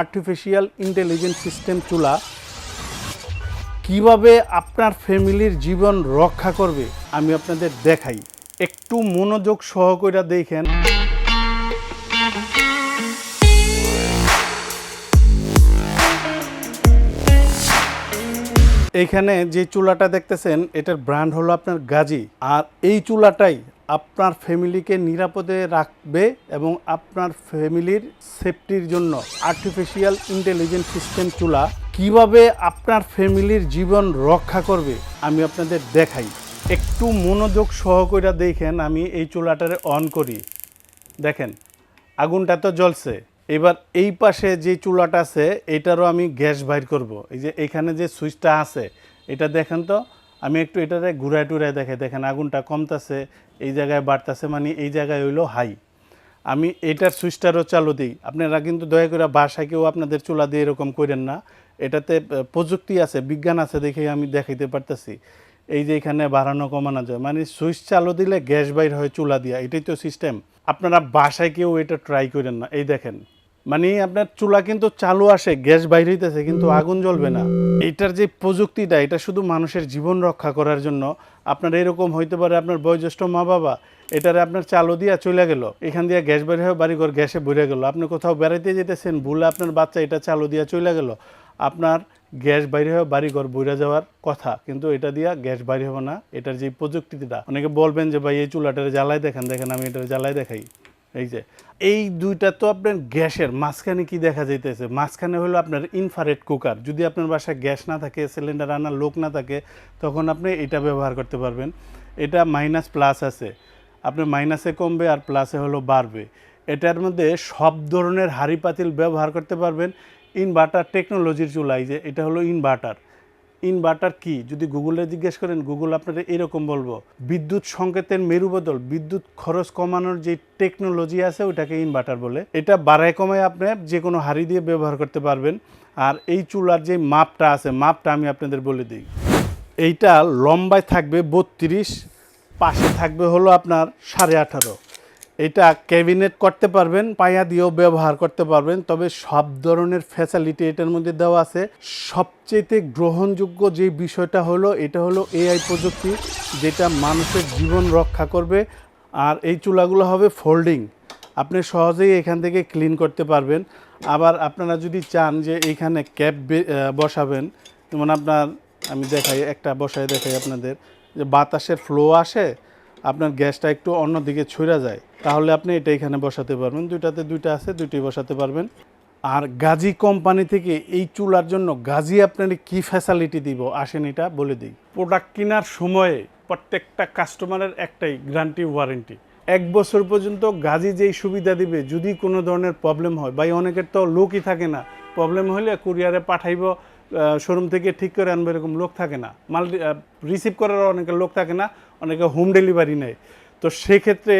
Artificial intelligence system চুলা কিভাবে আপনার ফ্যামিলির জীবন রক্ষা করবে আমি আপনাদের দেখাই। একটু মনোযোগ সহকারে দেখেন। এইখানে যে চুলাটা দেখতেছেন এটার ব্র্যান্ড হলো আপনার গাজী। আর এই চুলাটাই আপনার ফ্যামিলিকে নিরাপদে রাখবে এবং আপনার ফ্যামিলির সেফটির জন্য আর্টিফিশিয়াল ইন্টেলিজেন্স সিস্টেম চুলা কিভাবে আপনার ফ্যামিলির জীবন রক্ষা করবে আমি আপনাদের দেখাই। একটু মনোযোগ সহকারে দেখেন। আমি এই চুলাটারে অন করি, দেখেন আগুনটা তো জ্বলছে। এবার এই পাশে যে চুলাটা আছে এটারও আমি গ্যাস বাইর করব। এই যে এখানে যে সুইচটা আছে এটা দেখেন তো, আমি একটু এটারে ঘুরায় টুরায় দেখেন আগুনটা কমতেছে, এই জায়গায় বাড়তেছে, মানে এই জায়গায় হইলো হাই। আমি এটার সুইচটারও চালু দিই। আপনারা কিন্তু দয়া করে বাসায় কেউ আপনাদের চুলা দিয়ে এরকম করেন না। এটাতে প্রযুক্তি আছে, বিজ্ঞান আছে দেখে আমি দেখাইতে পারতেছি। এই যে এখানে বাড়ানো কমানো যায়, মানে সুইচ চালু দিলে গ্যাস বাইর হয় চুলা দিয়া, এটাই তো সিস্টেম। আপনারা বাসায় কেউ এটা ট্রাই করেন না। এই দেখেন, মানে আপনার চুলা কিন্তু চালু আসে, গ্যাস বাইর হইতেছে কিন্তু আগুন জ্বলবে না। এটার যে প্রযুক্তিটা এটা শুধু মানুষের জীবন রক্ষা করার জন্য। আপনার এরকম হইতে পারে আপনার বয়োজ্যেষ্ঠ মা বাবা এটারে আপনার চালু দিয়া চলে গেল, এখান দিয়ে গ্যাস বের হয়ে বাড়িঘর গ্যাসে ভরে গেল। আপনি কোথাও বেড়াইতে যেতেছেন, ভুলে আপনার বাচ্চা এটা চালু দিয়া চলে গেল, আপনার গ্যাস বাইরে হয়ে বাড়িঘর বইরা যাওয়ার কথা, কিন্তু এটা দিয়া গ্যাস বাইরে হবে না। এটার যে প্রযুক্তিটা, অনেকে বলবেন যে ভাই এই চুলাটারে জ্বালাই দেখেন, আমি এটারে জ্বালাই দেখাই। এই যে এই দুইটা তো আপনার গ্যাসের মাঝখানে কি দেখা যাইতেছে, মাঝখানে হলো আপনার ইনফ্রারেড কুকার। যদি আপনার বাসায় গ্যাস না থাকে, সিলিন্ডার আনার লোক না থাকে, তখন আপনি এটা ব্যবহার করতে পারবেন। এটা মাইনাস প্লাস আছে, আপনি মাইনাসে কমবে আর প্লাসে হলো বাড়বে। এটার মধ্যে সব ধরনের হাঁড়ি পাতিল ব্যবহার করতে পারবেন। ইনভার্টার টেকনোলজির চুলাই, যে এটা হলো ইনভার্টার। ইনভার্টার কি যদি গুগলে জিজ্ঞেস করেন, গুগল আপনারা এরকম বলবো, বিদ্যুৎ সংকেতের মেরুবদল, বিদ্যুৎ খরচ কমানোর যে টেকনোলজি আছে ওটাকে ইনভার্টার বলে। এটা বাড়ায় কমায় আপনি যে কোনো হাঁড়ি দিয়ে ব্যবহার করতে পারবেন। আর এই চুলার যে মাপটা আছে, মাপটা আমি আপনাদের বলে দিই। এইটা লম্বায় থাকবে 32, পাশে থাকবে হলো আপনার 18.5। এটা ক্যাবিনেট করতে পারবেন, পায়া দিয়েও ব্যবহার করতে পারবেন। তবে সব ধরনের ফ্যাসিলিটি এটার মধ্যে দেওয়া আছে। সবচেয়ে গ্রহণযোগ্য যে বিষয়টা হলো, এটা হলো এআই প্রযুক্তি, যেটা মানুষের জীবন রক্ষা করবে। আর এই চুলাগুলো হবে ফোল্ডিং, আপনি সহজেই এখান থেকে ক্লিন করতে পারবেন। আবার আপনারা যদি চান যে এইখানে ক্যাপ বসাবেন, যেমন আপনার আমি দেখাই, একটা বসায় দেখাই আপনাদের, যে বাতাসের ফ্লো আসে, আপনার গ্যাসটা একটু অন্যদিকে ছুঁড়া যায়, তাহলে আপনি এটা এখানে বসাতে পারবেন। দুইটাতে দুইটা আছে, দুইটাই বসাতে পারবেন। আর গাজী কোম্পানি থেকে এই চুলার জন্য গাজী আপনার কি ফ্যাসিলিটি দিব আসেন এটা বলে দিই। প্রোডাক্ট কেনার সময়ে প্রত্যেকটা কাস্টমারের একটাই গ্যারান্টি, ওয়ারেন্টি 1 বছর পর্যন্ত। গাজী যেই সুবিধা দিবে, যদি কোনো ধরনের প্রবলেম হয়, ভাই অনেকের তো লোকই থাকে না, প্রবলেম হলে কুরিয়ারে পাঠাইব, শোরুম থেকে ঠিক করে আনবে, এরকম লোক থাকে না, মাল রিসিভ করার অনেকের লোক থাকে না, অনেকে হোম ডেলিভারি নেয়। তো সেক্ষেত্রে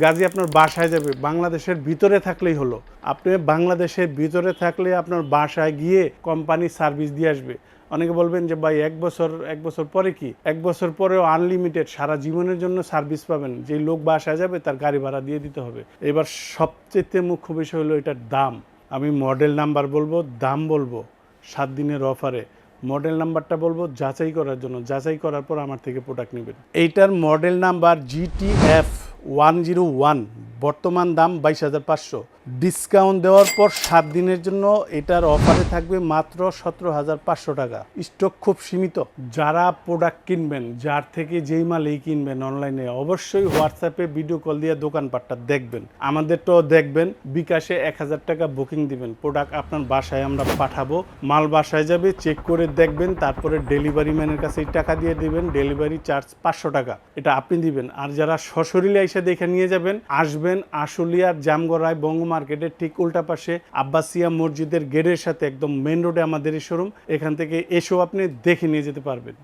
গাজী আপনার বাসায় যাবে, বাংলাদেশের ভিতরে থাকলেই হলো। আপনি বাংলাদেশের ভিতরে থাকলে আপনার বাসায় গিয়ে কোম্পানি সার্ভিস দিয়ে আসবে। অনেকে বলবেন যে ভাই 1 বছর পরে কি? 1 বছর পরেও আনলিমিটেড সারা জীবনের জন্য সার্ভিস পাবেন। যে লোক বাসায় যাবে তার গাড়ি ভাড়া দিয়ে দিতে হবে। এবার সবচেয়ে মুখ্য বিষয় হলো এটার দাম। আমি মডেল নাম্বার বলবো, দাম বলবো, 7 দিনের অফারে। মডেল নাম্বারটা বলবো যাচাই করার জন্য, যাচাই করার পর আমার থেকে প্রোডাক্ট নেবেন। এইটার মডেল নাম্বার GTF 101, বর্তমান দাম 22,500। ডিসকাউন্ট দেওয়ার পর 7 দিনের জন্য এটার অফারে থাকবে মাত্র 17,500 টাকা। স্টক খুব সীমিত। যারা প্রোডাক্ট কিনবেন, যার থেকে যেই মালেই কিনবেন অনলাইনে, অবশ্যই হোয়াটসঅ্যাপে ভিডিও কল দিয়ে দোকানপাটটা দেখবেন, আমাদেরটাও দেখবেন। বিকাশে 1,000 টাকা বুকিং দিবেন, প্রোডাক্ট আপনার বাসায় আমরা পাঠাবো। মাল বাসায় যাবে, চেক করে দেখবেন, তারপরে ডেলিভারি ম্যানের কাছে টাকা দিয়ে দিবেন। ডেলিভারি চার্জ 500 টাকা, এটা আপনি দিবেন। আর যারা সশরীরে এসে দেখে নিয়ে যাবেন, আসবেন আশুলিয়ার জামগড়ায় বঙ্গ মার্কেটের ঠিক উল্টা পাশে আব্বাসিয়া মসজিদের গেটের সাথে একদম মেন রোডে আমাদের এই শোরুম। এখান থেকে এসেও আপনি দেখে নিয়ে যেতে পারবেন।